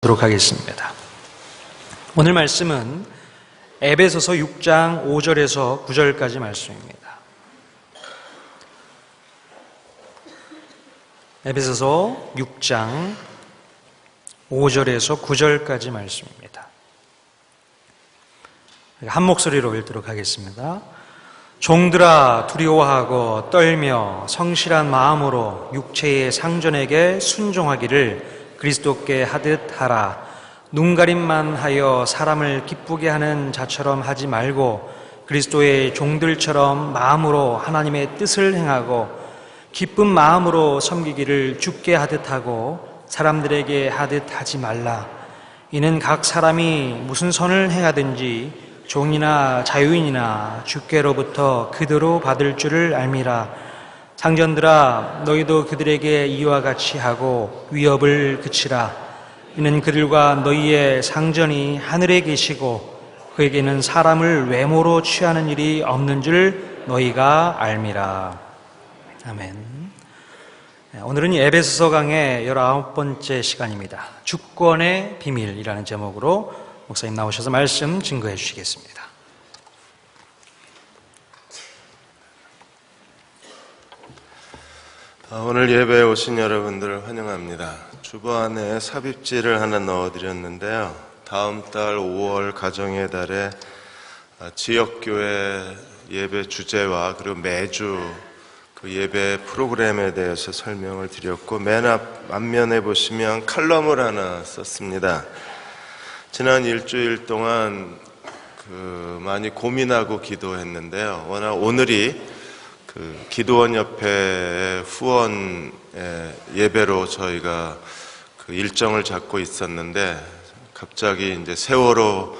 읽도록 하겠습니다. 오늘 말씀은 에베소서 6장 5절에서 9절까지 말씀입니다. 에베소서 6장 5절에서 9절까지 말씀입니다. 한 목소리로 읽도록 하겠습니다. 종들아, 두려워하고 떨며 성실한 마음으로 육체의 상전에게 순종하기를 그리스도께 하듯 하라. 눈가림만 하여 사람을 기쁘게 하는 자처럼 하지 말고 그리스도의 종들처럼 마음으로 하나님의 뜻을 행하고 기쁜 마음으로 섬기기를 주께 하듯 하고 사람들에게 하듯 하지 말라. 이는 각 사람이 무슨 선을 행하든지 종이나 자유인이나 주께로부터 그대로 받을 줄을 알미라. 상전들아, 너희도 그들에게 이와 같이 하고 위협을 그치라. 이는 그들과 너희의 상전이 하늘에 계시고 그에게는 사람을 외모로 취하는 일이 없는 줄 너희가 알미라. 아멘. 오늘은 이 에베소서 강의 19번째 시간입니다. 주권의 비밀이라는 제목으로 목사님 나오셔서 말씀 증거해 주시겠습니다. 오늘 예배에 오신 여러분들을 환영합니다. 주보안에 삽입지를 하나 넣어드렸는데요. 다음 달 5월 가정의 달에 지역교회 예배 주제와 그리고 매주 그 예배 프로그램에 대해서 설명을 드렸고, 맨 앞면에 보시면 칼럼을 하나 썼습니다. 지난 일주일 동안 많이 고민하고 기도했는데요. 워낙 오늘이 기도원 협회 후원 예배로 저희가 일정을 잡고 있었는데 갑자기 이제 세월호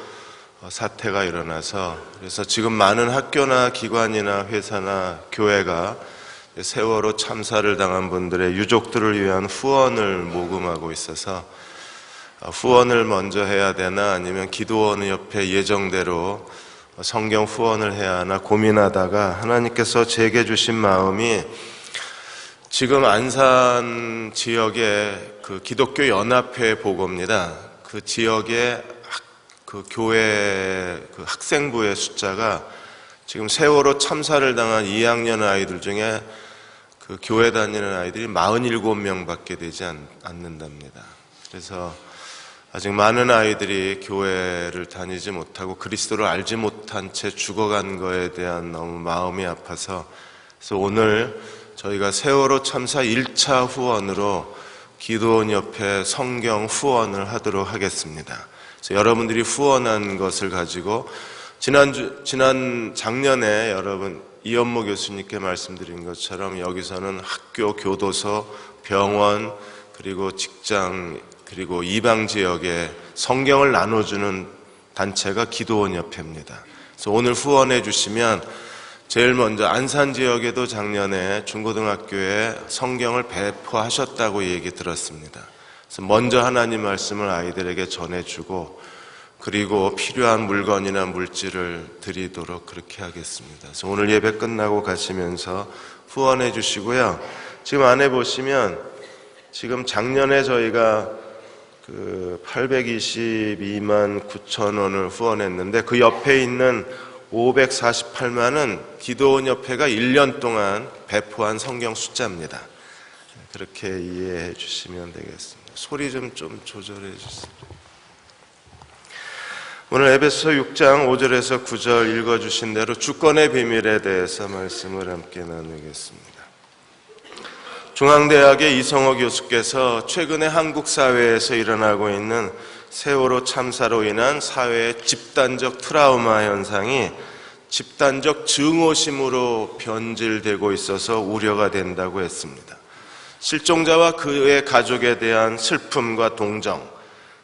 사태가 일어나서, 그래서 지금 많은 학교나 기관이나 회사나 교회가 세월호 참사를 당한 분들의 유족들을 위한 후원을 모금하고 있어서 후원을 먼저 해야 되나 아니면 기도원 협회 예정대로 성경 후원을 해야 하나 고민하다가 하나님께서 제게 주신 마음이, 지금 안산 지역의 그 기독교 연합회 보고입니다. 그 지역의 그 교회 그 학생부의 숫자가 지금 세월호 참사를 당한 2학년 아이들 중에 그 교회 다니는 아이들이 47명밖에 되지 않는답니다. 그래서 아직 많은 아이들이 교회를 다니지 못하고 그리스도를 알지 못한 채 죽어간 거에 대한 너무 마음이 아파서, 그래서 오늘 저희가 세월호 참사 1차 후원으로 기도원 옆에 성경 후원을 하도록 하겠습니다. 그래서 여러분들이 후원한 것을 가지고 작년에 여러분 이현모 교수님께 말씀드린 것처럼 여기서는 학교, 교도소, 병원, 그리고 직장, 그리고 이방 지역에 성경을 나눠주는 단체가 기도원 협회입니다. 그래서 오늘 후원해 주시면 제일 먼저 안산 지역에도 작년에 중고등학교에 성경을 배포하셨다고 얘기 들었습니다. 그래서 먼저 하나님 말씀을 아이들에게 전해주고 그리고 필요한 물건이나 물질을 드리도록 그렇게 하겠습니다. 그래서 오늘 예배 끝나고 가시면서 후원해 주시고요. 지금 안에 보시면 지금 작년에 저희가 822만 9천 원을 후원했는데 그 옆에 있는 548만은 기도원 협회가 1년 동안 배포한 성경 숫자입니다. 그렇게 이해해 주시면 되겠습니다. 소리 좀 조절해 주세요. 오늘 에베소 6장 5절에서 9절 읽어주신 대로 주권의 비밀에 대해서 말씀을 함께 나누겠습니다. 중앙대학의 이성호 교수께서 최근에 한국 사회에서 일어나고 있는 세월호 참사로 인한 사회의 집단적 트라우마 현상이 집단적 증오심으로 변질되고 있어서 우려가 된다고 했습니다. 실종자와 그의 가족에 대한 슬픔과 동정,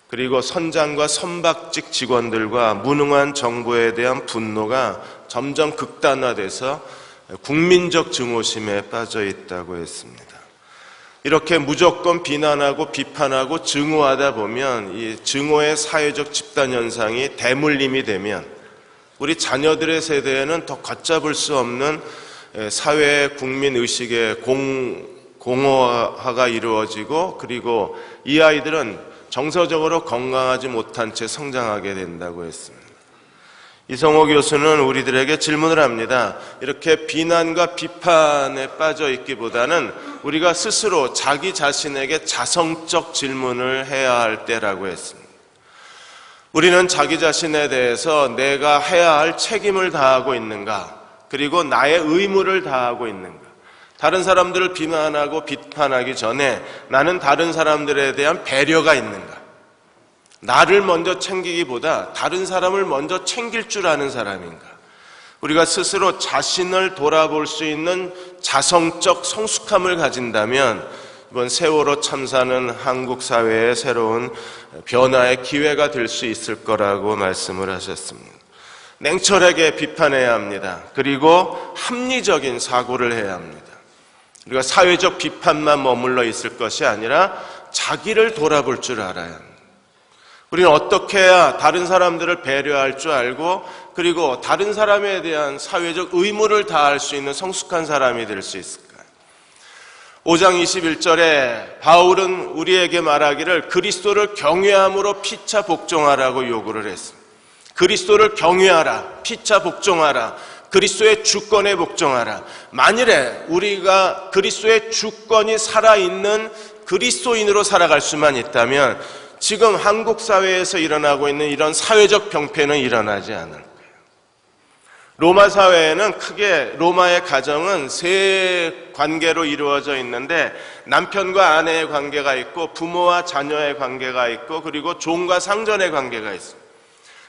그리고 선장과 선박직 직원들과 무능한 정부에 대한 분노가 점점 극단화돼서 국민적 증오심에 빠져 있다고 했습니다. 이렇게 무조건 비난하고 비판하고 증오하다 보면 이 증오의 사회적 집단 현상이 대물림이 되면 우리 자녀들의 세대에는 더 걷잡을 수 없는 사회 국민 의식의 공허화가 이루어지고, 그리고 이 아이들은 정서적으로 건강하지 못한 채 성장하게 된다고 했습니다. 이성호 교수는 우리들에게 질문을 합니다. 이렇게 비난과 비판에 빠져 있기보다는 우리가 스스로 자기 자신에게 자성적 질문을 해야 할 때라고 했습니다. 우리는 자기 자신에 대해서 내가 해야 할 책임을 다하고 있는가, 그리고 나의 의무를 다하고 있는가. 다른 사람들을 비난하고 비판하기 전에 나는 다른 사람들에 대한 배려가 있는가, 나를 먼저 챙기기보다 다른 사람을 먼저 챙길 줄 아는 사람인가. 우리가 스스로 자신을 돌아볼 수 있는 자성적 성숙함을 가진다면 이번 세월호 참사는 한국 사회의 새로운 변화의 기회가 될 수 있을 거라고 말씀을 하셨습니다. 냉철하게 비판해야 합니다. 그리고 합리적인 사고를 해야 합니다. 우리가 사회적 비판만 머물러 있을 것이 아니라 자기를 돌아볼 줄 알아야 합니다. 우리는 어떻게 해야 다른 사람들을 배려할 줄 알고, 그리고 다른 사람에 대한 사회적 의무를 다할 수 있는 성숙한 사람이 될 수 있을까요? 5장 21절에 바울은 우리에게 말하기를 그리스도를 경외함으로 피차 복종하라고 요구를 했습니다. 그리스도를 경외하라, 피차 복종하라, 그리스도의 주권에 복종하라. 만일에 우리가 그리스도의 주권이 살아있는 그리스도인으로 살아갈 수만 있다면 지금 한국 사회에서 일어나고 있는 이런 사회적 병폐는 일어나지 않을 거예요. 로마 사회에는 크게 로마의 가정은 세 관계로 이루어져 있는데 남편과 아내의 관계가 있고 부모와 자녀의 관계가 있고 그리고 종과 상전의 관계가 있습니다.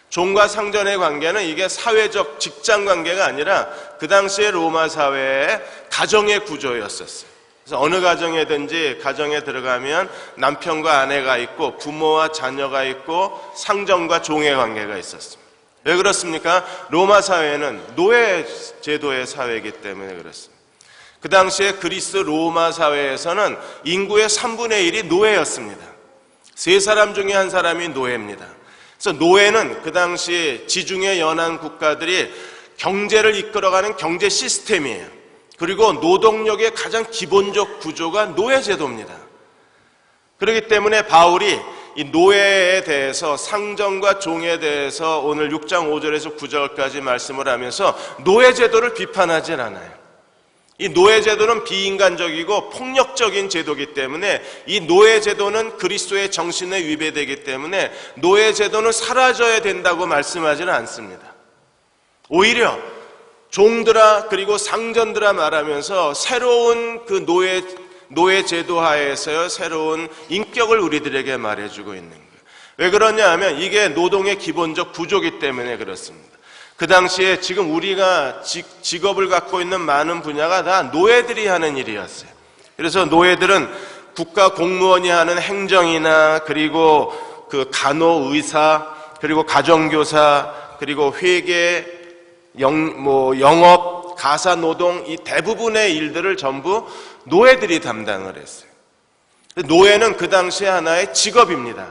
종과 상전의 관계는 이게 사회적 직장 관계가 아니라 그 당시에 로마 사회의 가정의 구조였었어요. 그래서 어느 가정에든지 가정에 들어가면 남편과 아내가 있고 부모와 자녀가 있고 상전과 종의 관계가 있었습니다. 왜 그렇습니까? 로마 사회는 노예 제도의 사회이기 때문에 그렇습니다. 그 당시에 그리스 로마 사회에서는 인구의 3분의 1이 노예였습니다. 세 사람 중에 한 사람이 노예입니다. 그래서 노예는 그 당시 지중해 연안 국가들이 경제를 이끌어가는 경제 시스템이에요. 그리고 노동력의 가장 기본적 구조가 노예제도입니다. 그렇기 때문에 바울이 이 노예에 대해서 상전과 종에 대해서 오늘 6장 5절에서 9절까지 말씀을 하면서 노예제도를 비판하진 않아요. 이 노예제도는 비인간적이고 폭력적인 제도이기 때문에 이 노예제도는 그리스도의 정신에 위배되기 때문에 노예제도는 사라져야 된다고 말씀하지는 않습니다. 오히려 종들아 그리고 상전들아 말하면서 새로운 그 노예 제도 하에서의 새로운 인격을 우리들에게 말해주고 있는 거예요. 왜 그러냐 하면 이게 노동의 기본적 구조이기 때문에 그렇습니다. 그 당시에 지금 우리가 직업을 갖고 있는 많은 분야가 다 노예들이 하는 일이었어요. 그래서 노예들은 국가 공무원이 하는 행정이나 그리고 그 간호의사 그리고 가정교사 그리고 회계 영업, 가사노동 이 대부분의 일들을 전부 노예들이 담당을 했어요. 노예는 그 당시에 하나의 직업입니다.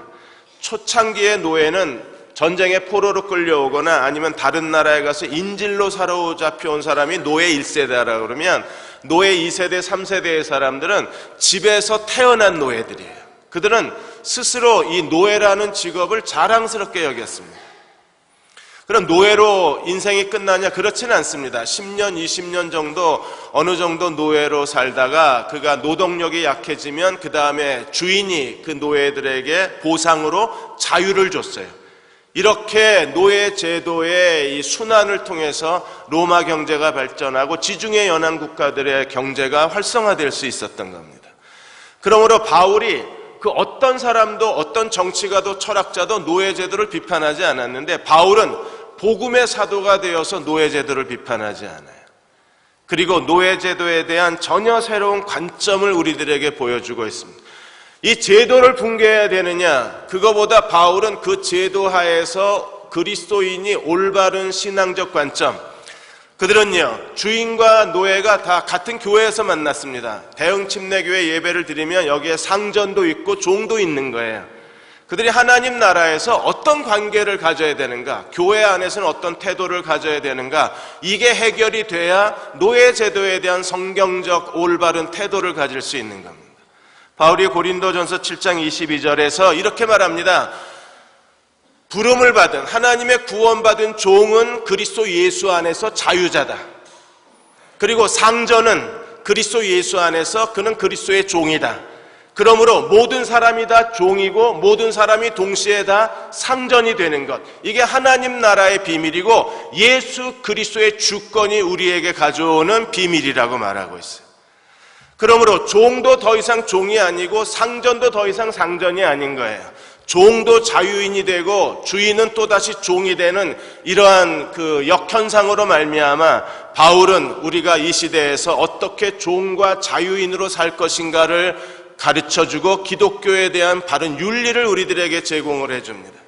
초창기의 노예는 전쟁에 포로로 끌려오거나 아니면 다른 나라에 가서 인질로 사로잡혀온 사람이 노예 1세대라 그러면 노예 2세대, 3세대의 사람들은 집에서 태어난 노예들이에요. 그들은 스스로 이 노예라는 직업을 자랑스럽게 여겼습니다. 그럼 노예로 인생이 끝나냐? 그렇지는 않습니다. 10년, 20년 정도 어느 정도 노예로 살다가 그가 노동력이 약해지면 그 다음에 주인이 그 노예들에게 보상으로 자유를 줬어요. 이렇게 노예 제도의 이 순환을 통해서 로마 경제가 발전하고 지중해 연안 국가들의 경제가 활성화될 수 있었던 겁니다. 그러므로 바울이 그 어떤 사람도 어떤 정치가도 철학자도 노예제도를 비판하지 않았는데 바울은 복음의 사도가 되어서 노예제도를 비판하지 않아요. 그리고 노예제도에 대한 전혀 새로운 관점을 우리들에게 보여주고 있습니다. 이 제도를 붕괴해야 되느냐? 그거보다 바울은 그 제도 하에서 그리스도인이 올바른 신앙적 관점, 그들은요 주인과 노예가 다 같은 교회에서 만났습니다. 대흥 침례교회 예배를 드리면 여기에 상전도 있고 종도 있는 거예요. 그들이 하나님 나라에서 어떤 관계를 가져야 되는가, 교회 안에서는 어떤 태도를 가져야 되는가, 이게 해결이 돼야 노예 제도에 대한 성경적 올바른 태도를 가질 수 있는 겁니다. 바울이 고린도전서 7장 22절에서 이렇게 말합니다. 부름을 받은, 하나님의 구원받은 종은 그리스도 예수 안에서 자유자다. 그리고 상전은 그리스도 예수 안에서 그는 그리스도의 종이다. 그러므로 모든 사람이 다 종이고 모든 사람이 동시에 다 상전이 되는 것, 이게 하나님 나라의 비밀이고 예수 그리스도의 주권이 우리에게 가져오는 비밀이라고 말하고 있어요. 그러므로 종도 더 이상 종이 아니고 상전도 더 이상 상전이 아닌 거예요. 종도 자유인이 되고 주인은 또다시 종이 되는 이러한 그 역현상으로 말미암아 바울은 우리가 이 시대에서 어떻게 종과 자유인으로 살 것인가를 가르쳐주고 기독교에 대한 바른 윤리를 우리들에게 제공을 해줍니다.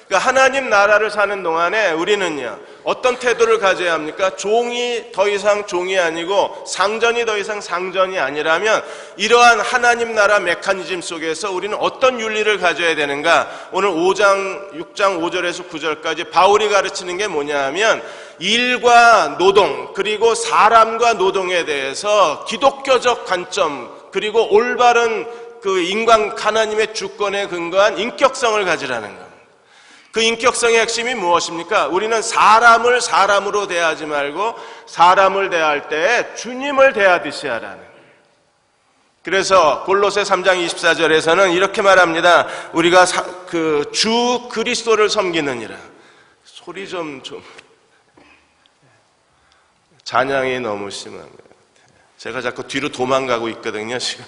그러니까 하나님 나라를 사는 동안에 우리는요, 어떤 태도를 가져야 합니까? 종이 더 이상 종이 아니고 상전이 더 이상 상전이 아니라면 이러한 하나님 나라 메커니즘 속에서 우리는 어떤 윤리를 가져야 되는가? 오늘 6장 5절에서 9절까지 바울이 가르치는 게 뭐냐 하면 일과 노동, 그리고 사람과 노동에 대해서 기독교적 관점, 그리고 올바른 그 인간 하나님의 주권에 근거한 인격성을 가지라는 겁니다. 그 인격성의 핵심이 무엇입니까? 우리는 사람을 사람으로 대하지 말고 사람을 대할 때 주님을 대하듯이 하라는. 그래서 골로새 3장 24절에서는 이렇게 말합니다. 우리가 그 주 그리스도를 섬기느니라. 소리 좀 잔향이 너무 심한 것 같아요. 제가 자꾸 뒤로 도망가고 있거든요, 지금.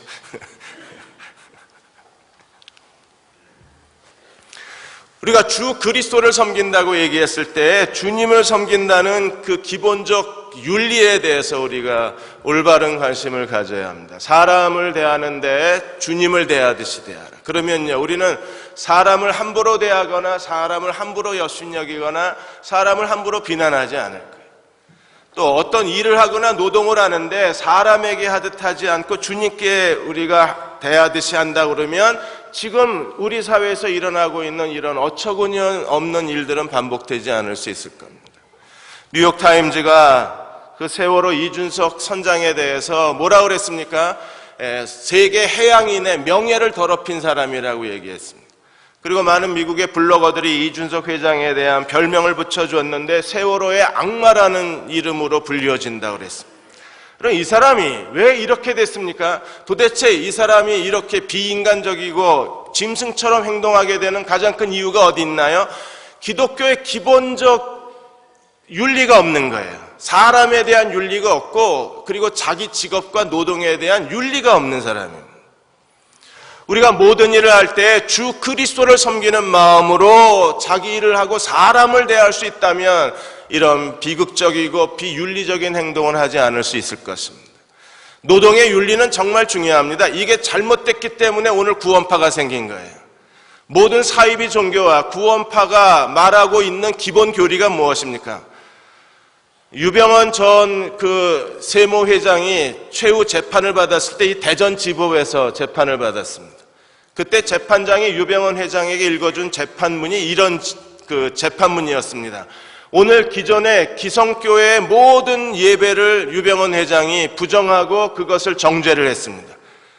우리가 주 그리스도를 섬긴다고 얘기했을 때 주님을 섬긴다는 그 기본적 윤리에 대해서 우리가 올바른 관심을 가져야 합니다. 사람을 대하는데 주님을 대하듯이 대하라. 그러면요, 우리는 사람을 함부로 대하거나 사람을 함부로 여순여기거나 사람을 함부로 비난하지 않을 거예요. 또 어떤 일을 하거나 노동을 하는데 사람에게 하듯 하지 않고 주님께 우리가 대하듯이 한다 그러면 지금 우리 사회에서 일어나고 있는 이런 어처구니 없는 일들은 반복되지 않을 수 있을 겁니다. 뉴욕타임즈가 그 세월호 이준석 선장에 대해서 뭐라고 그랬습니까? 세계 해양인의 명예를 더럽힌 사람이라고 얘기했습니다. 그리고 많은 미국의 블로거들이 이준석 회장에 대한 별명을 붙여주었는데 세월호의 악마라는 이름으로 불리워진다고 그랬습니다. 그럼 이 사람이 왜 이렇게 됐습니까? 도대체 이 사람이 이렇게 비인간적이고 짐승처럼 행동하게 되는 가장 큰 이유가 어디 있나요? 기독교의 기본적 윤리가 없는 거예요. 사람에 대한 윤리가 없고 그리고 자기 직업과 노동에 대한 윤리가 없는 사람입니다. 우리가 모든 일을 할 때 주 그리스도를 섬기는 마음으로 자기 일을 하고 사람을 대할 수 있다면 이런 비극적이고 비윤리적인 행동을 하지 않을 수 있을 것입니다. 노동의 윤리는 정말 중요합니다. 이게 잘못됐기 때문에 오늘 구원파가 생긴 거예요. 모든 사이비 종교와 구원파가 말하고 있는 기본 교리가 무엇입니까? 유병헌 전 그 세모 회장이 최후 재판을 받았을 때 이 대전 지법에서 재판을 받았습니다. 그때 재판장이 유병헌 회장에게 읽어준 재판문이 이런 그 재판문이었습니다. 오늘 기존의 기성교회의 모든 예배를 유병헌 회장이 부정하고 그것을 정죄를 했습니다.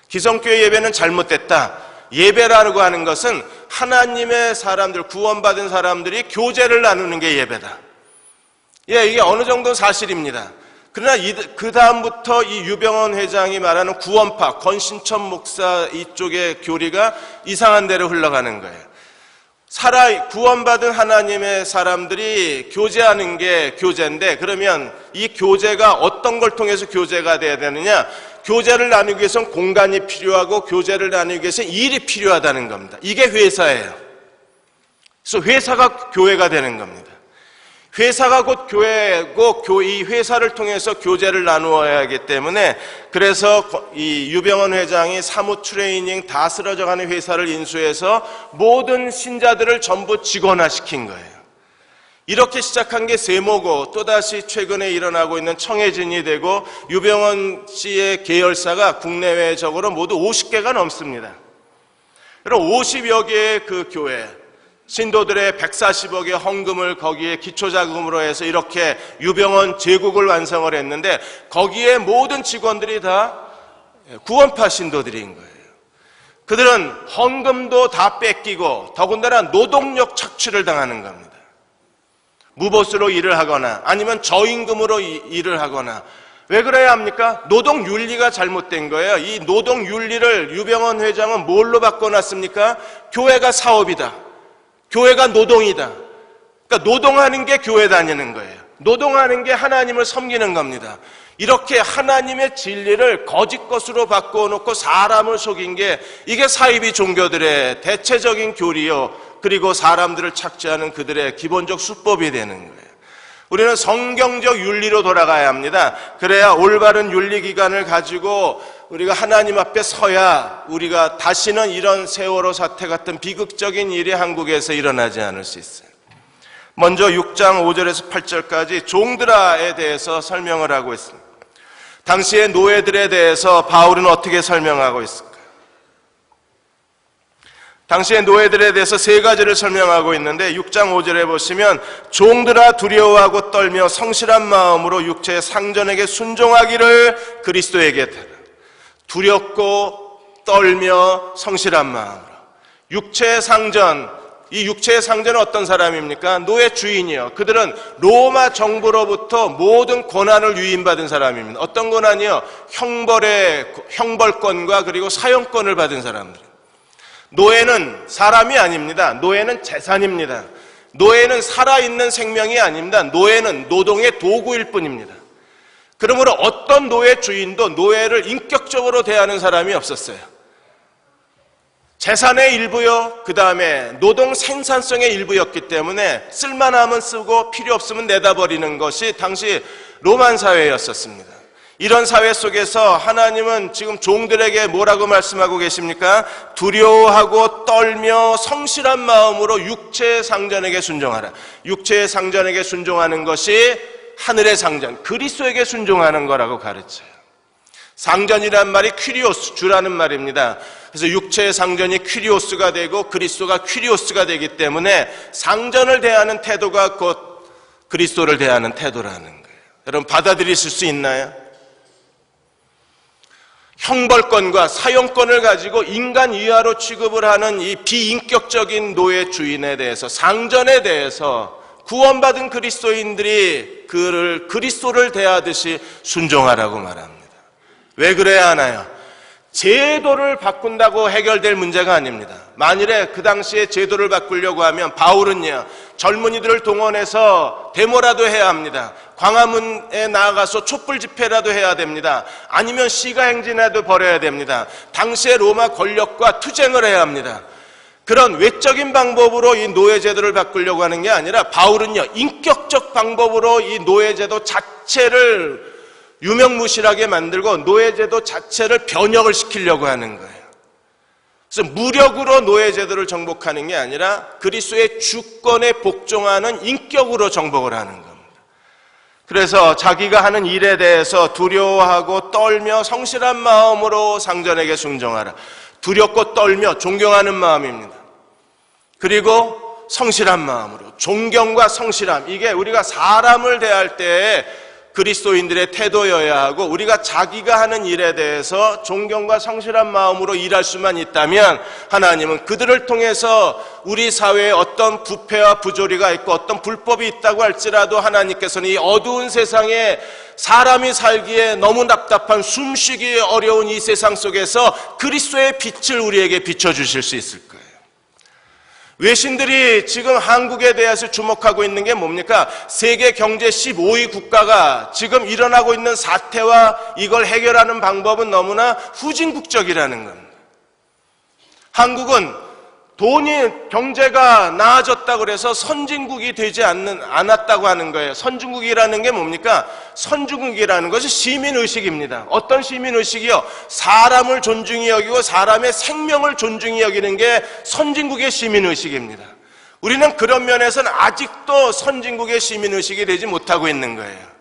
기성교회 예배는 잘못됐다. 예배라고 하는 것은 하나님의 사람들, 구원받은 사람들이 교제를 나누는 게 예배다. 예, 이게 어느 정도 사실입니다. 그러나 그 다음부터 이 유병헌 회장이 말하는 구원파, 권신천 목사 이쪽의 교리가 이상한 데로 흘러가는 거예요. 구원받은 하나님의 사람들이 교제하는 게 교제인데, 그러면 이 교제가 어떤 걸 통해서 교제가 돼야 되느냐? 교제를 나누기 위해서는 공간이 필요하고 교제를 나누기 위해서는 일이 필요하다는 겁니다. 이게 회사예요. 그래서 회사가 교회가 되는 겁니다. 회사가 곧 교회고 이 회사를 통해서 교제를 나누어야 하기 때문에 그래서 이 유병헌 회장이 사무 트레이닝 다 쓰러져가는 회사를 인수해서 모든 신자들을 전부 직원화시킨 거예요. 이렇게 시작한 게 세모고 또다시 최근에 일어나고 있는 청해진이 되고 유병헌 씨의 계열사가 국내외적으로 모두 50개가 넘습니다. 그럼 50여 개의 그 교회 신도들의 140억의 헌금을 거기에 기초자금으로 해서 이렇게 유병헌 제국을 완성을 했는데 거기에 모든 직원들이 다 구원파 신도들인 거예요. 그들은 헌금도 다 뺏기고 더군다나 노동력 착취를 당하는 겁니다. 무보수로 일을 하거나 아니면 저임금으로 일을 하거나. 왜 그래야 합니까? 노동윤리가 잘못된 거예요. 이 노동윤리를 유병헌 회장은 뭘로 바꿔놨습니까? 교회가 사업이다. 교회가 노동이다. 그러니까 노동하는 게 교회 다니는 거예요. 노동하는 게 하나님을 섬기는 겁니다. 이렇게 하나님의 진리를 거짓 것으로 바꿔놓고 사람을 속인 게 이게 사이비 종교들의 대체적인 교리요, 그리고 사람들을 착취하는 그들의 기본적 수법이 되는 거예요. 우리는 성경적 윤리로 돌아가야 합니다. 그래야 올바른 윤리기관을 가지고 우리가 하나님 앞에 서야 우리가 다시는 이런 세월호 사태 같은 비극적인 일이 한국에서 일어나지 않을 수 있어요. 먼저 6장 5절에서 8절까지 종드라에 대해서 설명을 하고 있습니다. 당시의 노예들에 대해서 바울은 어떻게 설명하고 있을까요? 당시의 노예들에 대해서 세 가지를 설명하고 있는데 6장 5절에 보시면 종들아 두려워하고 떨며 성실한 마음으로 육체의 상전에게 순종하기를 그리스도에게 타라. 두렵고 떨며 성실한 마음으로. 육체의 상전, 이 육체의 상전은 어떤 사람입니까? 노예 주인이요. 그들은 로마 정부로부터 모든 권한을 위임받은 사람입니다. 어떤 권한이요? 형벌권과 그리고 사형권을 받은 사람들. 노예는 사람이 아닙니다. 노예는 재산입니다. 노예는 살아있는 생명이 아닙니다. 노예는 노동의 도구일 뿐입니다. 그러므로 어떤 노예 주인도 노예를 인격적으로 대하는 사람이 없었어요. 재산의 일부요, 그 다음에 노동 생산성의 일부였기 때문에 쓸만하면 쓰고 필요 없으면 내다버리는 것이 당시 로만 사회였었습니다. 이런 사회 속에서 하나님은 지금 종들에게 뭐라고 말씀하고 계십니까? 두려워하고 떨며 성실한 마음으로 육체의 상전에게 순종하라. 육체의 상전에게 순종하는 것이 하늘의 상전, 그리스도에게 순종하는 거라고 가르쳐요. 상전이란 말이 퀴리오스, 주라는 말입니다. 그래서 육체의 상전이 퀴리오스가 되고 그리스도가 퀴리오스가 되기 때문에 상전을 대하는 태도가 곧 그리스도를 대하는 태도라는 거예요. 여러분 받아들이실 수 있나요? 형벌권과 사형권을 가지고 인간 이하로 취급을 하는 이 비인격적인 노예 주인에 대해서, 상전에 대해서 구원받은 그리스도인들이 그리스도를 대하듯이 순종하라고 말합니다. 왜 그래야 하나요? 제도를 바꾼다고 해결될 문제가 아닙니다. 만일에 그 당시에 제도를 바꾸려고 하면 바울은요, 젊은이들을 동원해서 데모라도 해야 합니다. 광화문에 나아가서 촛불 집회라도 해야 됩니다. 아니면 시가행진이라도 벌여야 됩니다. 당시의 로마 권력과 투쟁을 해야 합니다. 그런 외적인 방법으로 이 노예제도를 바꾸려고 하는 게 아니라 바울은요, 인격적 방법으로 이 노예제도 자체를 유명무실하게 만들고 노예제도 자체를 변혁을 시키려고 하는 거예요. 그래서 무력으로 노예제도를 정복하는 게 아니라 그리스도의 주권에 복종하는 인격으로 정복을 하는 겁니다. 그래서 자기가 하는 일에 대해서 두려워하고 떨며 성실한 마음으로 상전에게 순종하라. 두렵고 떨며 존경하는 마음입니다. 그리고 성실한 마음으로, 존경과 성실함, 이게 우리가 사람을 대할 때에 그리스도인들의 태도여야 하고, 우리가 자기가 하는 일에 대해서 존경과 성실한 마음으로 일할 수만 있다면 하나님은 그들을 통해서 우리 사회에 어떤 부패와 부조리가 있고 어떤 불법이 있다고 할지라도 하나님께서는 이 어두운 세상에 사람이 살기에 너무 답답한, 숨쉬기 어려운 이 세상 속에서 그리스도의 빛을 우리에게 비춰주실 수 있을 거예요. 외신들이 지금 한국에 대해서 주목하고 있는 게 뭡니까? 세계 경제 15위 국가가 지금 일어나고 있는 사태와 이걸 해결하는 방법은 너무나 후진국적이라는 겁니다. 한국은 돈이, 경제가 나아졌다고 그래서 선진국이 되지 않았다고 하는 거예요. 선진국이라는 게 뭡니까? 선진국이라는 것이 시민의식입니다. 어떤 시민의식이요? 사람을 존중히 여기고 사람의 생명을 존중히 여기는 게 선진국의 시민의식입니다. 우리는 그런 면에서는 아직도 선진국의 시민의식이 되지 못하고 있는 거예요.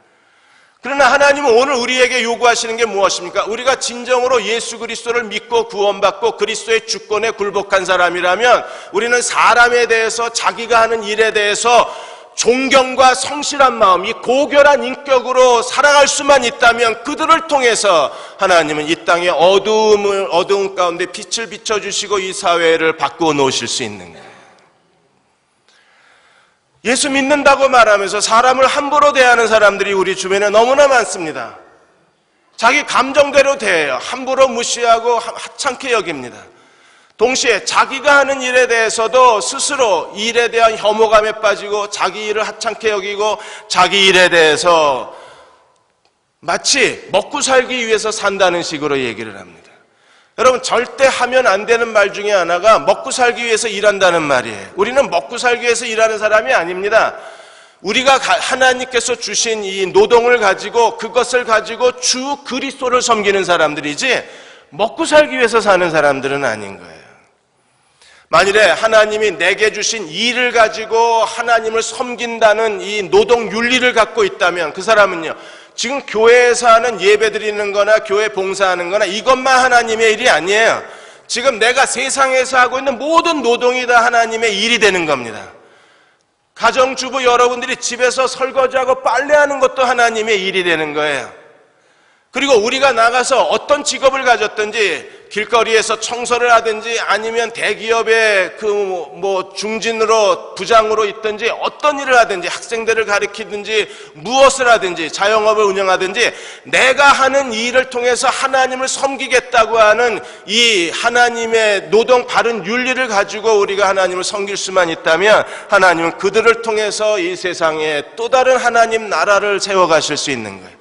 그러나 하나님은 오늘 우리에게 요구하시는 게 무엇입니까? 우리가 진정으로 예수 그리스도를 믿고 구원받고 그리스도의 주권에 굴복한 사람이라면 우리는 사람에 대해서, 자기가 하는 일에 대해서 존경과 성실한 마음, 이 고결한 인격으로 살아갈 수만 있다면 그들을 통해서 하나님은 이 땅의 어두운 가운데 빛을 비춰주시고 이 사회를 바꾸어 놓으실 수 있는 거예요. 예수 믿는다고 말하면서 사람을 함부로 대하는 사람들이 우리 주변에 너무나 많습니다. 자기 감정대로 대해요. 함부로 무시하고 하찮게 여깁니다. 동시에 자기가 하는 일에 대해서도 스스로 일에 대한 혐오감에 빠지고 자기 일을 하찮게 여기고 자기 일에 대해서 마치 먹고 살기 위해서 산다는 식으로 얘기를 합니다. 여러분, 절대 하면 안 되는 말 중에 하나가 먹고 살기 위해서 일한다는 말이에요. 우리는 먹고 살기 위해서 일하는 사람이 아닙니다. 우리가 하나님께서 주신 이 노동을 가지고 그것을 가지고 주 그리스도를 섬기는 사람들이지 먹고 살기 위해서 사는 사람들은 아닌 거예요. 만일에 하나님이 내게 주신 일을 가지고 하나님을 섬긴다는 이 노동 윤리를 갖고 있다면 그 사람은요, 지금 교회에서 하는 예배 드리는 거나 교회 봉사하는 거나 이것만 하나님의 일이 아니에요. 지금 내가 세상에서 하고 있는 모든 노동이 다 하나님의 일이 되는 겁니다. 가정주부 여러분들이 집에서 설거지하고 빨래하는 것도 하나님의 일이 되는 거예요. 그리고 우리가 나가서 어떤 직업을 가졌든지 길거리에서 청소를 하든지 아니면 대기업의 중진으로 부장으로 있든지 어떤 일을 하든지 학생들을 가르치든지 무엇을 하든지 자영업을 운영하든지 내가 하는 일을 통해서 하나님을 섬기겠다고 하는 이 하나님의 노동 바른 윤리를 가지고 우리가 하나님을 섬길 수만 있다면 하나님은 그들을 통해서 이 세상에 또 다른 하나님 나라를 세워가실 수 있는 거예요.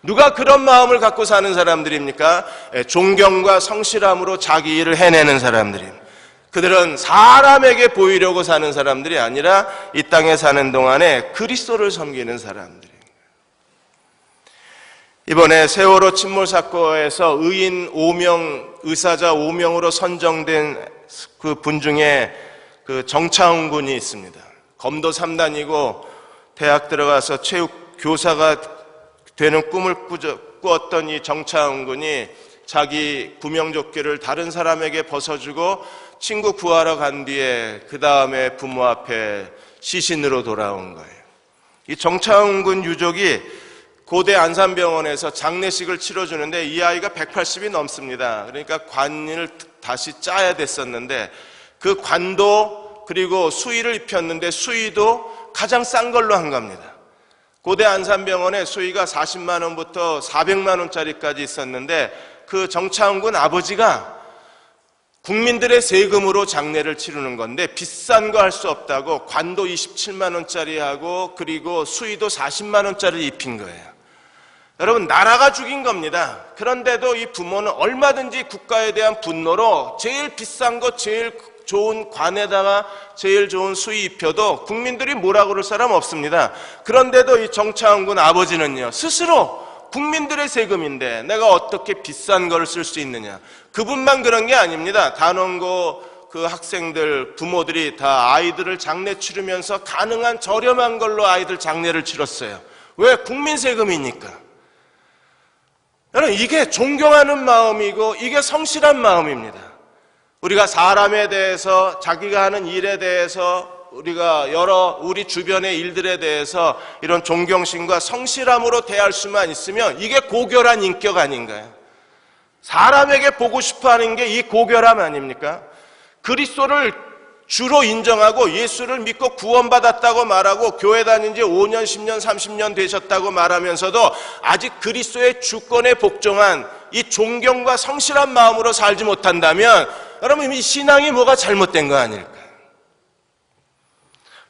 누가 그런 마음을 갖고 사는 사람들입니까? 존경과 성실함으로 자기 일을 해내는 사람들입니다. 그들은 사람에게 보이려고 사는 사람들이 아니라 이 땅에 사는 동안에 그리스도를 섬기는 사람들입니다. 이번에 세월호 침몰 사건에서 의사자 5명으로 선정된 그 분 중에 그 정차훈 군이 있습니다. 검도 3단이고 대학 들어가서 체육 교사가 되는 꿈을 꾸었던 이 정차훈 군이 자기 구명조끼를 다른 사람에게 벗어주고 친구 구하러 간 뒤에 그 다음에 부모 앞에 시신으로 돌아온 거예요. 이 정차훈 군 유족이 고대 안산병원에서 장례식을 치러주는데 이 아이가 180이 넘습니다. 그러니까 관을 다시 짜야 됐었는데 그 관도 그리고 수의를 입혔는데 수의도 가장 싼 걸로 한 겁니다. 고대 안산병원에 수의가 40만 원부터 400만 원짜리까지 있었는데 그 정차훈 군 아버지가 국민들의 세금으로 장례를 치르는 건데 비싼 거 할 수 없다고 관도 27만 원짜리 하고 그리고 수의도 40만 원짜리 입힌 거예요. 여러분, 나라가 죽인 겁니다. 그런데도 이 부모는 얼마든지 국가에 대한 분노로 제일 비싼 거 제일 좋은 관에다가 제일 좋은 수의 입혀도 국민들이 뭐라 그럴 사람 없습니다. 그런데도 이 정차훈 군 아버지는요, 스스로 국민들의 세금인데 내가 어떻게 비싼 거를 쓸 수 있느냐. 그분만 그런 게 아닙니다. 단원고 그 학생들 부모들이 다 아이들을 장례 치르면서 가능한 저렴한 걸로 아이들 장례를 치렀어요. 왜? 국민 세금이니까. 여러분, 이게 존경하는 마음이고 이게 성실한 마음입니다. 우리가 사람에 대해서 자기가 하는 일에 대해서 우리가 우리 주변의 일들에 대해서 이런 존경심과 성실함으로 대할 수만 있으면 이게 고결한 인격 아닌가요? 사람에게 보고 싶어하는 게 이 고결함 아닙니까? 그리스도를 주로 인정하고 예수를 믿고 구원받았다고 말하고 교회 다닌 지 5년, 10년, 30년 되셨다고 말하면서도 아직 그리스도의 주권에 복종한 이 존경과 성실한 마음으로 살지 못한다면 여러분, 이 신앙이 뭐가 잘못된 거 아닐까요?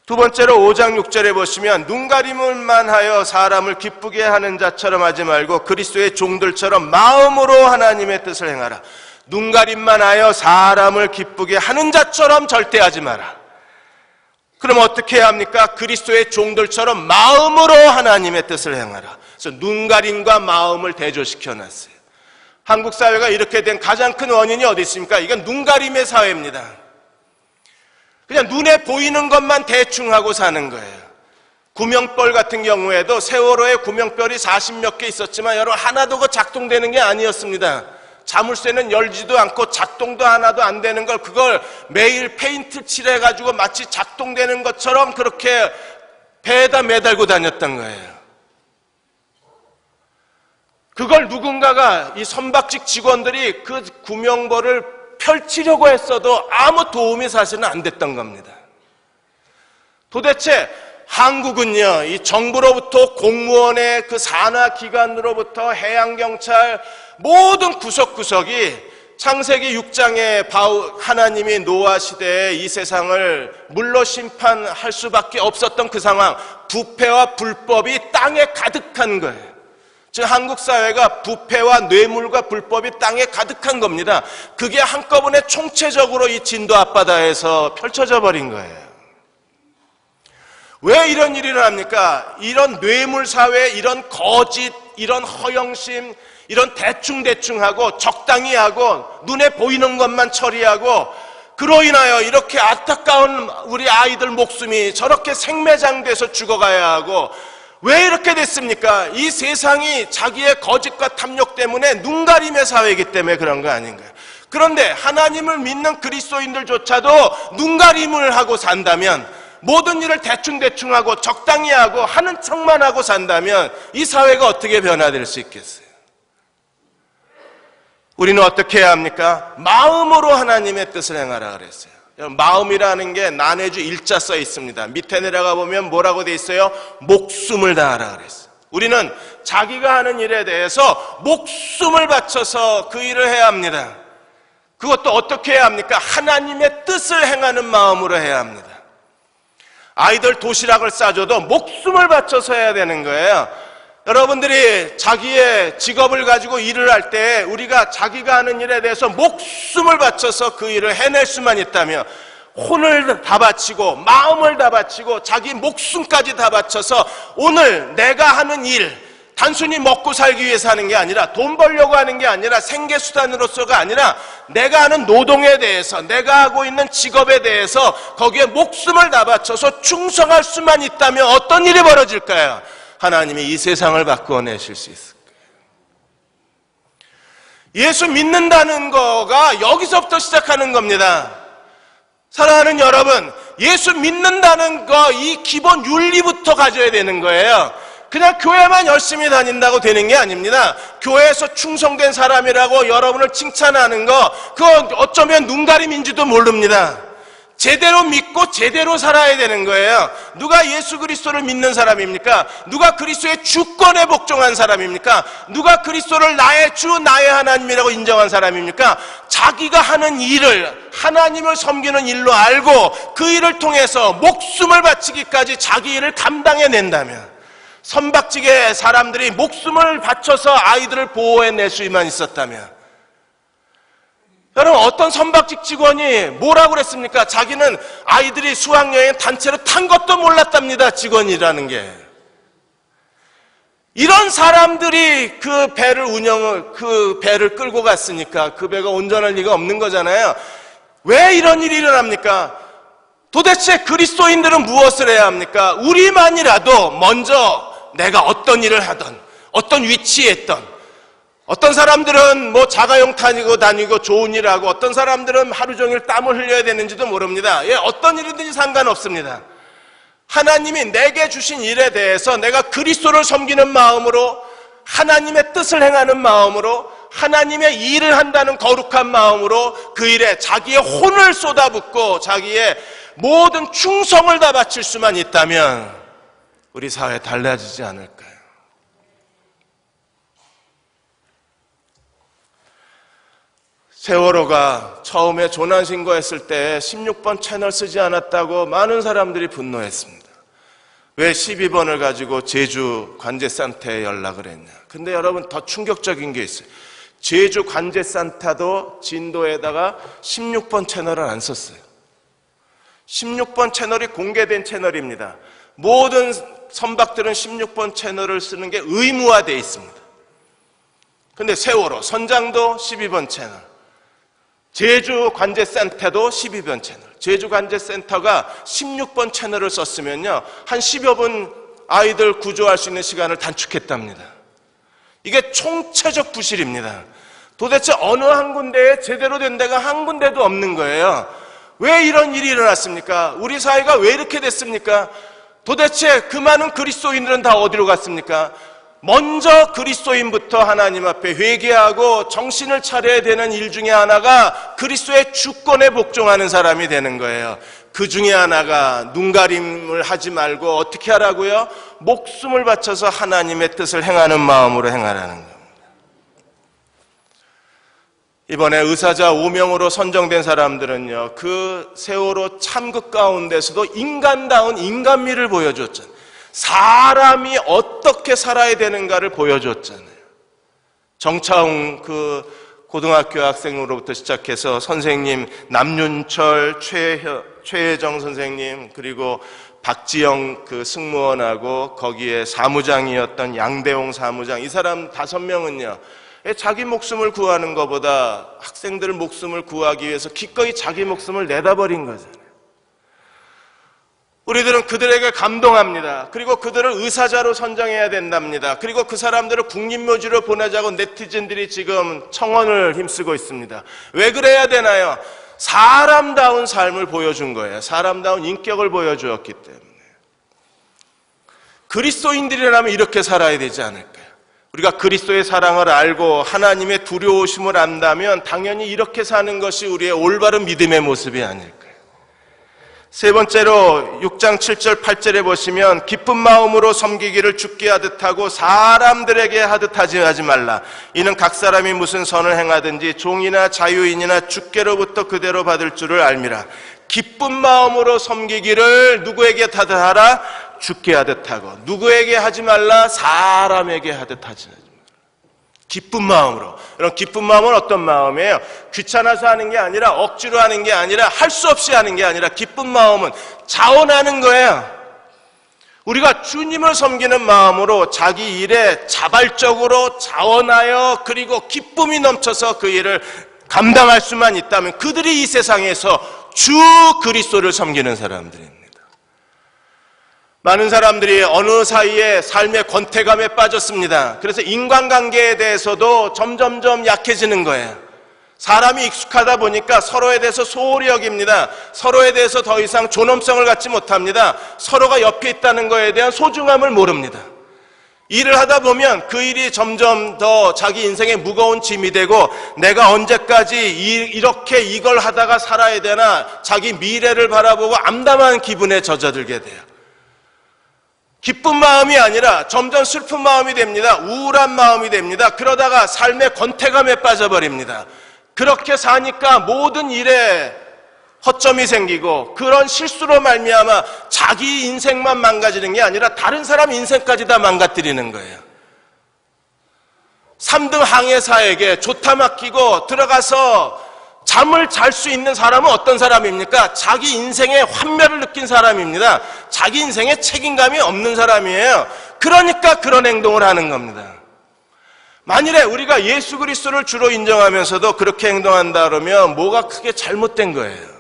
두 번째로 5장 6절에 보시면 눈 가림을만 하여 사람을 기쁘게 하는 자처럼 하지 말고 그리스도의 종들처럼 마음으로 하나님의 뜻을 행하라. 눈 가림만 하여 사람을 기쁘게 하는 자처럼 절대 하지 마라. 그럼 어떻게 해야 합니까? 그리스도의 종들처럼 마음으로 하나님의 뜻을 행하라. 그래서 눈 가림과 마음을 대조시켜 놨어요. 한국 사회가 이렇게 된 가장 큰 원인이 어디 있습니까? 이건 눈 가림의 사회입니다. 그냥 눈에 보이는 것만 대충 하고 사는 거예요. 구명벌 같은 경우에도 세월호에 구명별이 40몇 개 있었지만 여러분, 하나도 그 작동되는 게 아니었습니다. 자물쇠는 열지도 않고 작동도 하나도 안 되는 걸 그걸 매일 페인트 칠해가지고 마치 작동되는 것처럼 그렇게 배에다 매달고 다녔던 거예요. 그걸 누군가가, 이 선박직 직원들이 그 구명보를 펼치려고 했어도 아무 도움이 사실은 안 됐던 겁니다. 도대체 한국은요, 이 정부로부터 공무원의 그 산하기관으로부터 해양경찰 모든 구석구석이 창세기 6장에 하나님이 노아 시대에 이 세상을 물로 심판할 수밖에 없었던 그 상황, 부패와 불법이 땅에 가득한 거예요. 즉 한국 사회가 부패와 뇌물과 불법이 땅에 가득한 겁니다. 그게 한꺼번에 총체적으로 이 진도 앞바다에서 펼쳐져 버린 거예요. 왜 이런 일이 일어납니까? 이런 뇌물 사회, 이런 거짓, 이런 허영심, 이런 대충대충하고 적당히 하고 눈에 보이는 것만 처리하고, 그로 인하여 이렇게 안타까운 우리 아이들 목숨이 저렇게 생매장돼서 죽어가야 하고, 왜 이렇게 됐습니까? 이 세상이 자기의 거짓과 탐욕 때문에 눈가림의 사회이기 때문에 그런 거 아닌가요? 그런데 하나님을 믿는 그리스도인들조차도 눈가림을 하고 산다면, 모든 일을 대충대충 하고 적당히 하고 하는 척만 하고 산다면 이 사회가 어떻게 변화될 수 있겠어요? 우리는 어떻게 해야 합니까? 마음으로 하나님의 뜻을 행하라 그랬어요. 마음이라는 게 난해주 일자 써 있습니다. 밑에 내려가 보면 뭐라고 돼 있어요? 목숨을 다하라 그랬어요. 우리는 자기가 하는 일에 대해서 목숨을 바쳐서 그 일을 해야 합니다. 그것도 어떻게 해야 합니까? 하나님의 뜻을 행하는 마음으로 해야 합니다. 아이들 도시락을 싸줘도 목숨을 바쳐서 해야 되는 거예요. 여러분들이 자기의 직업을 가지고 일을 할 때 우리가 자기가 하는 일에 대해서 목숨을 바쳐서 그 일을 해낼 수만 있다면, 혼을 다 바치고 마음을 다 바치고 자기 목숨까지 다 바쳐서 오늘 내가 하는 일, 단순히 먹고 살기 위해서 하는 게 아니라, 돈 벌려고 하는 게 아니라, 생계수단으로서가 아니라 내가 하는 노동에 대해서, 내가 하고 있는 직업에 대해서 거기에 목숨을 다 바쳐서 충성할 수만 있다면 어떤 일이 벌어질까요? 하나님이 이 세상을 바꾸어내실 수 있을 거예요. 예수 믿는다는 거가 여기서부터 시작하는 겁니다. 사랑하는 여러분, 예수 믿는다는 거, 이 기본 윤리부터 가져야 되는 거예요. 그냥 교회만 열심히 다닌다고 되는 게 아닙니다. 교회에서 충성된 사람이라고 여러분을 칭찬하는 거, 그거 어쩌면 눈가림인지도 모릅니다. 제대로 믿고 제대로 살아야 되는 거예요. 누가 예수 그리스도를 믿는 사람입니까? 누가 그리스도의 주권에 복종한 사람입니까? 누가 그리스도를 나의 주, 나의 하나님이라고 인정한 사람입니까? 자기가 하는 일을 하나님을 섬기는 일로 알고 그 일을 통해서 목숨을 바치기까지 자기 일을 감당해낸다면, 선박직의 사람들이 목숨을 바쳐서 아이들을 보호해낼 수만 있었다면, 여러분, 어떤 선박직 직원이 뭐라고 그랬습니까? 자기는 아이들이 수학여행 단체로 탄 것도 몰랐답니다. 직원이라는 게. 이런 사람들이 그 배를 끌고 갔으니까 그 배가 온전할 리가 없는 거잖아요. 왜 이런 일이 일어납니까? 도대체 그리스도인들은 무엇을 해야 합니까? 우리만이라도 먼저 내가 어떤 일을 하던, 어떤 위치에 있던, 어떤 사람들은 뭐 자가용 타고 다니고 좋은 일 하고, 어떤 사람들은 하루 종일 땀을 흘려야 되는지도 모릅니다. 예, 어떤 일이든지 상관없습니다. 하나님이 내게 주신 일에 대해서 내가 그리스도를 섬기는 마음으로, 하나님의 뜻을 행하는 마음으로, 하나님의 일을 한다는 거룩한 마음으로 그 일에 자기의 혼을 쏟아붓고 자기의 모든 충성을 다 바칠 수만 있다면 우리 사회 달라지지 않을까요? 세월호가 처음에 조난신고했을 때 16번 채널 쓰지 않았다고 많은 사람들이 분노했습니다. 왜 12번을 가지고 제주 관제센터에 연락을 했냐? 근데 여러분, 더 충격적인 게 있어요. 제주 관제센터도 진도에다가 16번 채널을 안 썼어요. 16번 채널이 공개된 채널입니다. 모든 선박들은 16번 채널을 쓰는 게 의무화되어 있습니다. 근데 세월호, 선장도 12번 채널, 제주 관제센터도 12번 채널. 제주 관제센터가 16번 채널을 썼으면요, 한 10여 분 아이들 구조할 수 있는 시간을 단축했답니다. 이게 총체적 부실입니다. 도대체 어느 한 군데에 제대로 된 데가 한 군데도 없는 거예요. 왜 이런 일이 일어났습니까? 우리 사회가 왜 이렇게 됐습니까? 도대체 그 많은 그리스도인들은 다 어디로 갔습니까? 먼저 그리스도인부터 하나님 앞에 회개하고 정신을 차려야 되는 일 중에 하나가 그리스도의 주권에 복종하는 사람이 되는 거예요. 그 중에 하나가 눈가림을 하지 말고 어떻게 하라고요? 목숨을 바쳐서 하나님의 뜻을 행하는 마음으로 행하라는 겁니다. 이번에 의사자 5명으로 선정된 사람들은요, 그 세월호 참극 가운데서도 인간다운 인간미를 보여줬잖아요. 사람이 어떻게 살아야 되는가를 보여줬잖아요. 정차웅 그 고등학교 학생으로부터 시작해서 선생님 남윤철, 최혜정 선생님, 그리고 박지영 그 승무원하고 거기에 사무장이었던 양대홍 사무장, 이 사람 5명은요 자기 목숨을 구하는 것보다 학생들 목숨을 구하기 위해서 기꺼이 자기 목숨을 내다버린 거잖아요. 우리들은 그들에게 감동합니다. 그리고 그들을 의사자로 선정해야 된답니다. 그리고 그 사람들을 국립묘지로 보내자고 네티즌들이 지금 청원을 힘쓰고 있습니다. 왜 그래야 되나요? 사람다운 삶을 보여준 거예요. 사람다운 인격을 보여주었기 때문에. 그리스도인들이라면 이렇게 살아야 되지 않을까요? 우리가 그리스도의 사랑을 알고 하나님의 두려우심을 안다면 당연히 이렇게 사는 것이 우리의 올바른 믿음의 모습이 아닐까요? 세 번째로 6장 7절 8절에 보시면 기쁜 마음으로 섬기기를 주께 하듯 하고 사람들에게 하듯 하지 말라. 이는 각 사람이 무슨 선을 행하든지 종이나 자유인이나 주께로부터 그대로 받을 줄을 알미라. 기쁜 마음으로 섬기기를 누구에게 하듯 하라? 주께 하듯 하고. 누구에게 하지 말라? 사람에게 하듯 하지 말라. 기쁜 마음으로. 이런 기쁜 마음은 어떤 마음이에요? 귀찮아서 하는 게 아니라 억지로 하는 게 아니라 할 수 없이 하는 게 아니라 기쁜 마음은 자원하는 거예요. 우리가 주님을 섬기는 마음으로 자기 일에 자발적으로 자원하여 그리고 기쁨이 넘쳐서 그 일을 감당할 수만 있다면 그들이 이 세상에서 주 그리스도를 섬기는 사람들입니다. 많은 사람들이 어느 사이에 삶의 권태감에 빠졌습니다. 그래서 인간관계에 대해서도 점점점 약해지는 거예요. 사람이 익숙하다 보니까 서로에 대해서 소홀히 여깁니다. 서로에 대해서 더 이상 존엄성을 갖지 못합니다. 서로가 옆에 있다는 것에 대한 소중함을 모릅니다. 일을 하다 보면 그 일이 점점 더 자기 인생의 무거운 짐이 되고 내가 언제까지 이렇게 이걸 하다가 살아야 되나 자기 미래를 바라보고 암담한 기분에 젖어들게 돼요. 기쁜 마음이 아니라 점점 슬픈 마음이 됩니다. 우울한 마음이 됩니다. 그러다가 삶의 권태감에 빠져버립니다. 그렇게 사니까 모든 일에 허점이 생기고 그런 실수로 말미암아 자기 인생만 망가지는 게 아니라 다른 사람 인생까지 다 망가뜨리는 거예요. 3등 항해사에게 조타 맡기고 들어가서 잠을 잘 수 있는 사람은 어떤 사람입니까? 자기 인생의 환멸을 느낀 사람입니다. 자기 인생에 책임감이 없는 사람이에요. 그러니까 그런 행동을 하는 겁니다. 만일에 우리가 예수 그리스도를 주로 인정하면서도 그렇게 행동한다 그러면 뭐가 크게 잘못된 거예요.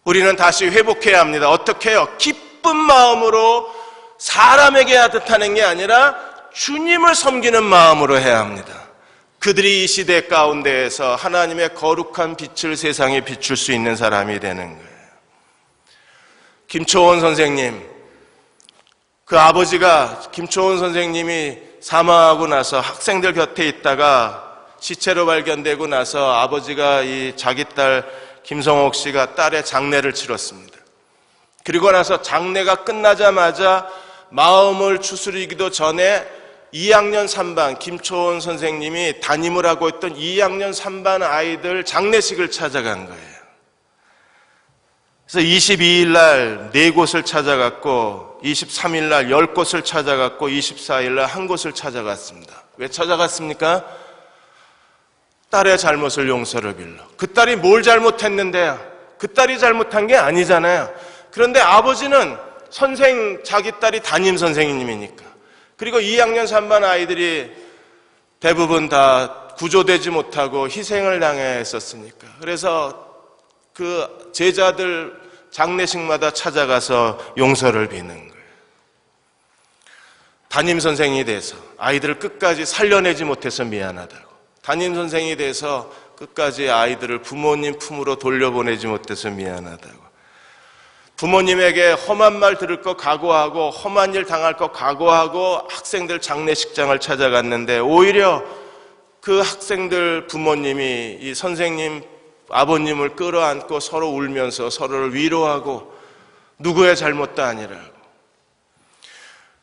우리는 다시 회복해야 합니다. 어떻게 해요? 기쁜 마음으로 사람에게 하듯 하는 게 아니라 주님을 섬기는 마음으로 해야 합니다. 그들이 이 시대 가운데에서 하나님의 거룩한 빛을 세상에 비출 수 있는 사람이 되는 거예요. 김초원 선생님, 그 아버지가 김초원 선생님이 사망하고 나서 학생들 곁에 있다가 시체로 발견되고 나서 아버지가 이 자기 딸 김성옥 씨가 딸의 장례를 치렀습니다. 그리고 나서 장례가 끝나자마자 마음을 추스리기도 전에 2학년 3반 김초원 선생님이 담임을 하고 있던 2학년 3반 아이들 장례식을 찾아간 거예요. 그래서 22일 날 4곳을 찾아갔고 23일 날 10곳을 찾아갔고 24일 날 1곳을 찾아갔습니다. 왜 찾아갔습니까? 딸의 잘못을 용서를 빌러. 그 딸이 뭘 잘못했는데요? 그 딸이 잘못한 게 아니잖아요. 그런데 아버지는 자기 딸이 담임 선생님이니까. 그리고 2학년 3반 아이들이 대부분 다 구조되지 못하고 희생을 당했었으니까. 그래서 그 제자들 장례식마다 찾아가서 용서를 비는 거예요. 담임 선생이 돼서 아이들을 끝까지 살려내지 못해서 미안하다고. 담임 선생이 돼서 끝까지 아이들을 부모님 품으로 돌려보내지 못해서 미안하다고. 부모님에게 험한 말 들을 거 각오하고 험한 일 당할 거 각오하고 학생들 장례식장을 찾아갔는데 오히려 그 학생들 부모님이 이 선생님 아버님을 끌어안고 서로 울면서 서로를 위로하고 누구의 잘못도 아니라고.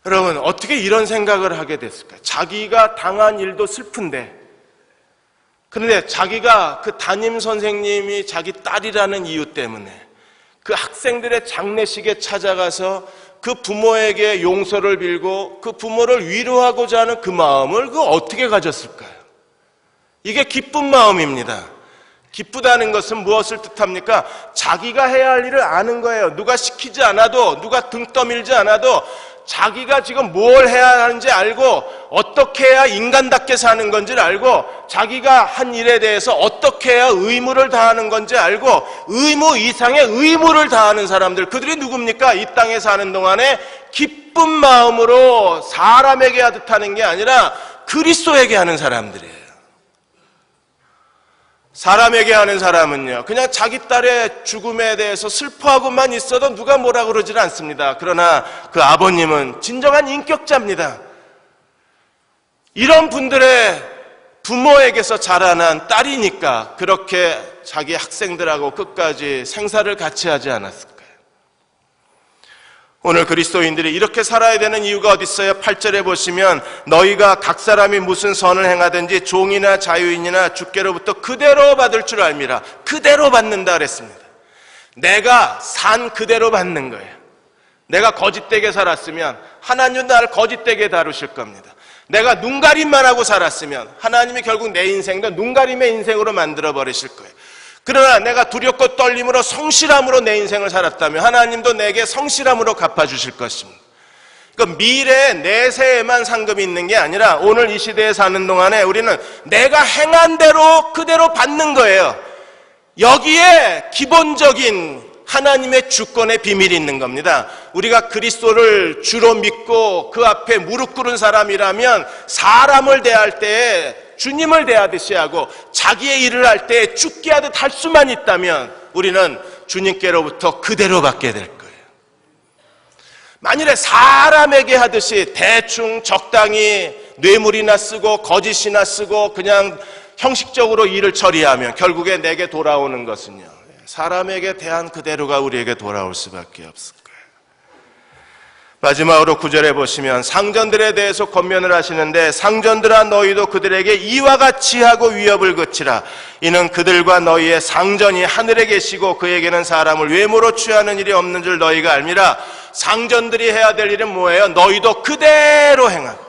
여러분, 어떻게 이런 생각을 하게 됐을까요? 자기가 당한 일도 슬픈데, 그런데 자기가 그 담임 선생님이 자기 딸이라는 이유 때문에 그 학생들의 장례식에 찾아가서 그 부모에게 용서를 빌고 그 부모를 위로하고자 하는 그 마음을 어떻게 가졌을까요? 이게 기쁜 마음입니다. 기쁘다는 것은 무엇을 뜻합니까? 자기가 해야 할 일을 아는 거예요. 누가 시키지 않아도, 누가 등 떠밀지 않아도 자기가 지금 뭘 해야 하는지 알고 어떻게 해야 인간답게 사는 건지를 알고 자기가 한 일에 대해서 어떻게 해야 의무를 다하는 건지 알고 의무 이상의 의무를 다하는 사람들, 그들이 누굽니까? 이 땅에 사는 동안에 기쁜 마음으로 사람에게 하듯 하는 게 아니라 그리스도에게 하는 사람들이에요. 사람에게 하는 사람은요, 그냥 자기 딸의 죽음에 대해서 슬퍼하고만 있어도 누가 뭐라 그러질 않습니다. 그러나 그 아버님은 진정한 인격자입니다. 이런 분들의 부모에게서 자라난 딸이니까 그렇게 자기 학생들하고 끝까지 생사를 같이 하지 않았을까요? 오늘 그리스도인들이 이렇게 살아야 되는 이유가 어디 있어요? 8절에 보시면 너희가 각 사람이 무슨 선을 행하든지 종이나 자유인이나 주께로부터 그대로 받을 줄 알미라. 그대로 받는다 그랬습니다. 내가 산 그대로 받는 거예요. 내가 거짓되게 살았으면 하나님은 나를 거짓되게 다루실 겁니다. 내가 눈가림만 하고 살았으면 하나님이 결국 내 인생도 눈가림의 인생으로 만들어 버리실 거예요. 그러나 내가 두렵고 떨림으로 성실함으로 내 인생을 살았다면 하나님도 내게 성실함으로 갚아주실 것입니다. 그러니까 미래에 내세에만 상급이 있는 게 아니라 오늘 이 시대에 사는 동안에 우리는 내가 행한 대로 그대로 받는 거예요. 여기에 기본적인 하나님의 주권의 비밀이 있는 겁니다. 우리가 그리스도를 주로 믿고 그 앞에 무릎 꿇은 사람이라면 사람을 대할 때에 주님을 대하듯이 하고 자기의 일을 할 때 죽게 하듯 할 수만 있다면 우리는 주님께로부터 그대로 받게 될 거예요. 만일에 사람에게 하듯이 대충 적당히 뇌물이나 쓰고 거짓이나 쓰고 그냥 형식적으로 일을 처리하면 결국에 내게 돌아오는 것은요, 사람에게 대한 그대로가 우리에게 돌아올 수밖에 없을 거예요. 마지막으로 9절에 보시면 상전들에 대해서 권면을 하시는데 상전들아 너희도 그들에게 이와 같이 하고 위협을 그치라. 이는 그들과 너희의 상전이 하늘에 계시고 그에게는 사람을 외모로 취하는 일이 없는 줄 너희가 알미라. 상전들이 해야 될 일은 뭐예요? 너희도 그대로 행하고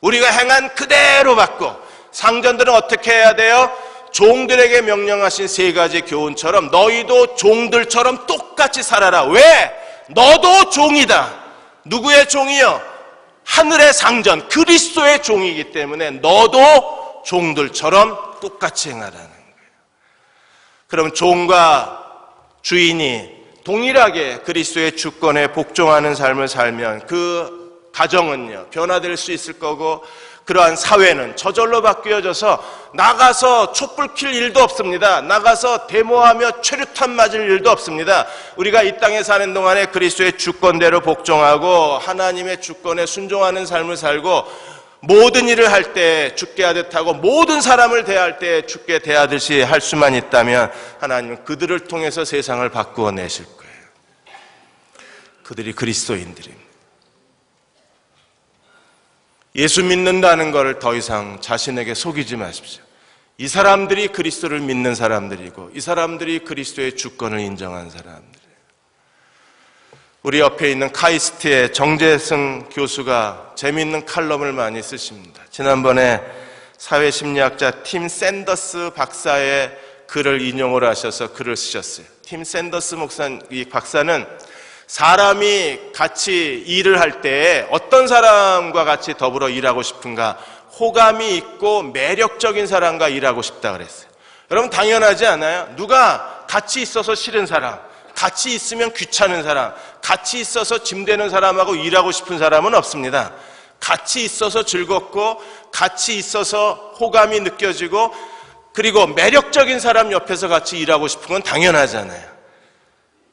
우리가 행한 그대로 받고, 상전들은 어떻게 해야 돼요? 종들에게 명령하신 세 가지 교훈처럼 너희도 종들처럼 똑같이 살아라. 왜? 너도 종이다. 누구의 종이요? 하늘의 상전 그리스도의 종이기 때문에 너도 종들처럼 똑같이 행하라는 거예요. 그럼 종과 주인이 동일하게 그리스도의 주권에 복종하는 삶을 살면 그 가정은요 변화될 수 있을 거고, 그러한 사회는 저절로 바뀌어져서 나가서 촛불 킬 일도 없습니다. 나가서 데모하며 최루탄 맞을 일도 없습니다. 우리가 이 땅에 사는 동안에 그리스도의 주권대로 복종하고 하나님의 주권에 순종하는 삶을 살고 모든 일을 할 때 죽게 하듯 하고 모든 사람을 대할 때 죽게 대하듯이 할 수만 있다면 하나님은 그들을 통해서 세상을 바꾸어 내실 거예요. 그들이 그리스도인들입니다. 예수 믿는다는 것을 더 이상 자신에게 속이지 마십시오. 이 사람들이 그리스도를 믿는 사람들이고 이 사람들이 그리스도의 주권을 인정한 사람들이에요. 우리 옆에 있는 카이스트의 정재승 교수가 재미있는 칼럼을 많이 쓰십니다. 지난번에 사회심리학자 팀 샌더스 박사의 글을 인용을 하셔서 글을 쓰셨어요. 팀 샌더스 이 박사는 사람이 같이 일을 할 때 어떤 사람과 같이 더불어 일하고 싶은가? 호감이 있고 매력적인 사람과 일하고 싶다 그랬어요. 여러분 당연하지 않아요? 누가 같이 있어서 싫은 사람, 같이 있으면 귀찮은 사람, 같이 있어서 짐되는 사람하고 일하고 싶은 사람은 없습니다. 같이 있어서 즐겁고 같이 있어서 호감이 느껴지고 그리고 매력적인 사람 옆에서 같이 일하고 싶은 건 당연하잖아요.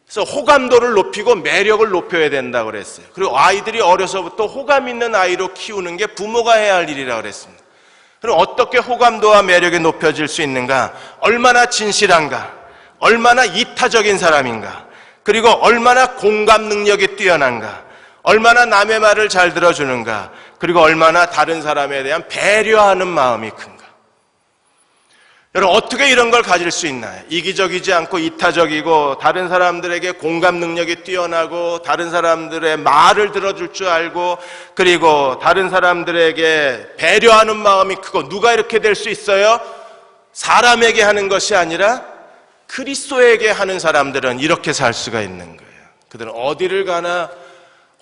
그래서 호감도를 높이고 매력을 높여야 된다고 그랬어요. 그리고 아이들이 어려서부터 호감 있는 아이로 키우는 게 부모가 해야 할 일이라고 그랬습니다. 그럼 어떻게 호감도와 매력이 높여질 수 있는가? 얼마나 진실한가? 얼마나 이타적인 사람인가? 그리고 얼마나 공감 능력이 뛰어난가? 얼마나 남의 말을 잘 들어주는가? 그리고 얼마나 다른 사람에 대한 배려하는 마음이 큰가? 여러분, 어떻게 이런 걸 가질 수 있나요? 이기적이지 않고 이타적이고 다른 사람들에게 공감 능력이 뛰어나고 다른 사람들의 말을 들어줄 줄 알고 그리고 다른 사람들에게 배려하는 마음이 크고, 누가 이렇게 될 수 있어요? 사람에게 하는 것이 아니라 그리스도에게 하는 사람들은 이렇게 살 수가 있는 거예요. 그들은 어디를 가나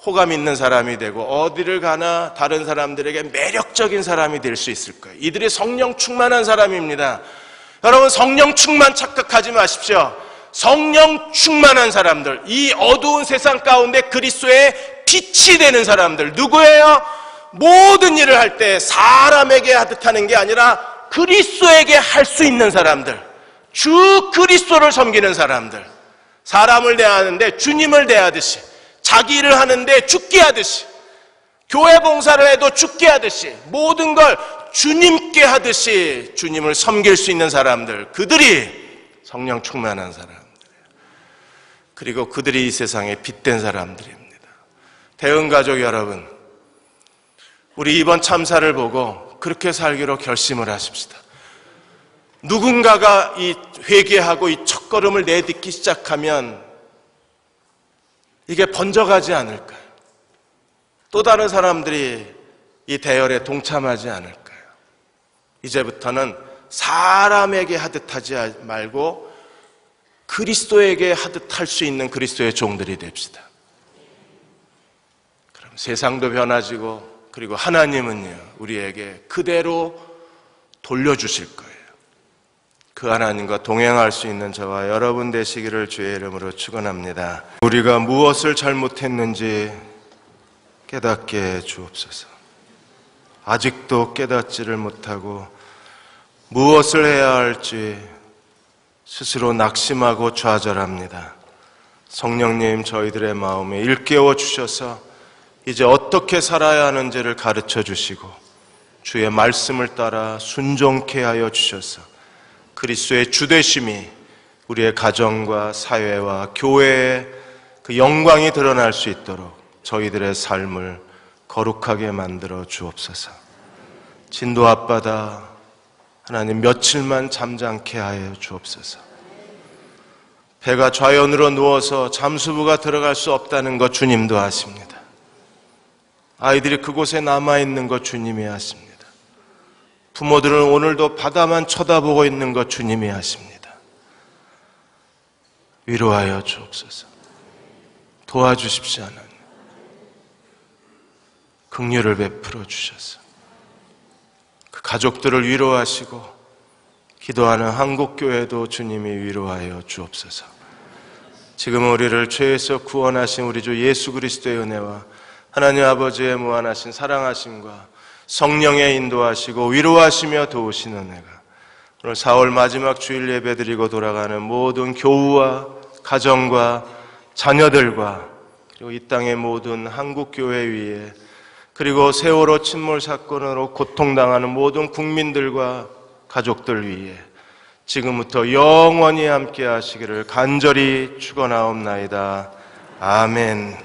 호감 있는 사람이 되고 어디를 가나 다른 사람들에게 매력적인 사람이 될 수 있을 거예요. 이들이 성령 충만한 사람입니다. 여러분, 성령 충만 착각하지 마십시오. 성령 충만한 사람들, 이 어두운 세상 가운데 그리스도의 빛이 되는 사람들, 누구예요? 모든 일을 할 때 사람에게 하듯 하는 게 아니라 그리스도에게 할 수 있는 사람들, 주 그리스도를 섬기는 사람들, 사람을 대하는데 주님을 대하듯이, 자기 일을 하는데 죽게 하듯이, 교회 봉사를 해도 죽게 하듯이, 모든 걸 주님께 하듯이 주님을 섬길 수 있는 사람들, 그들이 성령 충만한 사람들이에요. 그리고 그들이 이 세상에 빛된 사람들입니다. 대흥가족 여러분, 우리 이번 참사를 보고 그렇게 살기로 결심을 하십시다. 누군가가 이 회개하고 이 첫걸음을 내딛기 시작하면 이게 번져가지 않을까요? 또 다른 사람들이 이 대열에 동참하지 않을까요? 이제부터는 사람에게 하듯 하지 말고 그리스도에게 하듯 할 수 있는 그리스도의 종들이 됩시다. 그럼 세상도 변화지고, 그리고 하나님은요, 우리에게 그대로 돌려주실 거예요. 그 하나님과 동행할 수 있는 저와 여러분 되시기를 주의 이름으로 축원합니다. 우리가 무엇을 잘못했는지 깨닫게 해 주옵소서. 아직도 깨닫지를 못하고 무엇을 해야 할지 스스로 낙심하고 좌절합니다. 성령님, 저희들의 마음에 일깨워 주셔서 이제 어떻게 살아야 하는지를 가르쳐 주시고 주의 말씀을 따라 순종케 하여 주셔서 그리스도의 주되심이 우리의 가정과 사회와 교회에 그 영광이 드러날 수 있도록 저희들의 삶을 거룩하게 만들어 주옵소서. 진도 앞바다 하나님, 며칠만 잠잠케 하여 주옵소서. 배가 좌연으로 누워서 잠수부가 들어갈 수 없다는 것 주님도 아십니다. 아이들이 그곳에 남아있는 것 주님이 아십니다. 부모들은 오늘도 바다만 쳐다보고 있는 것 주님이 아십니다. 위로하여 주옵소서. 도와주십시오 하나님. 긍휼을 베풀어 주셔서 그 가족들을 위로하시고 기도하는 한국교회도 주님이 위로하여 주옵소서. 지금 우리를 죄에서 구원하신 우리 주 예수 그리스도의 은혜와 하나님 아버지의 무한하신 사랑하심과 성령의 인도하시고 위로하시며 도우시는 은혜가 오늘 4월 마지막 주일 예배드리고 돌아가는 모든 교우와 가정과 자녀들과 그리고 이 땅의 모든 한국교회 위에, 그리고 세월호 침몰 사건으로 고통당하는 모든 국민들과 가족들 위에 지금부터 영원히 함께 하시기를 간절히 축원하옵나이다. 아멘.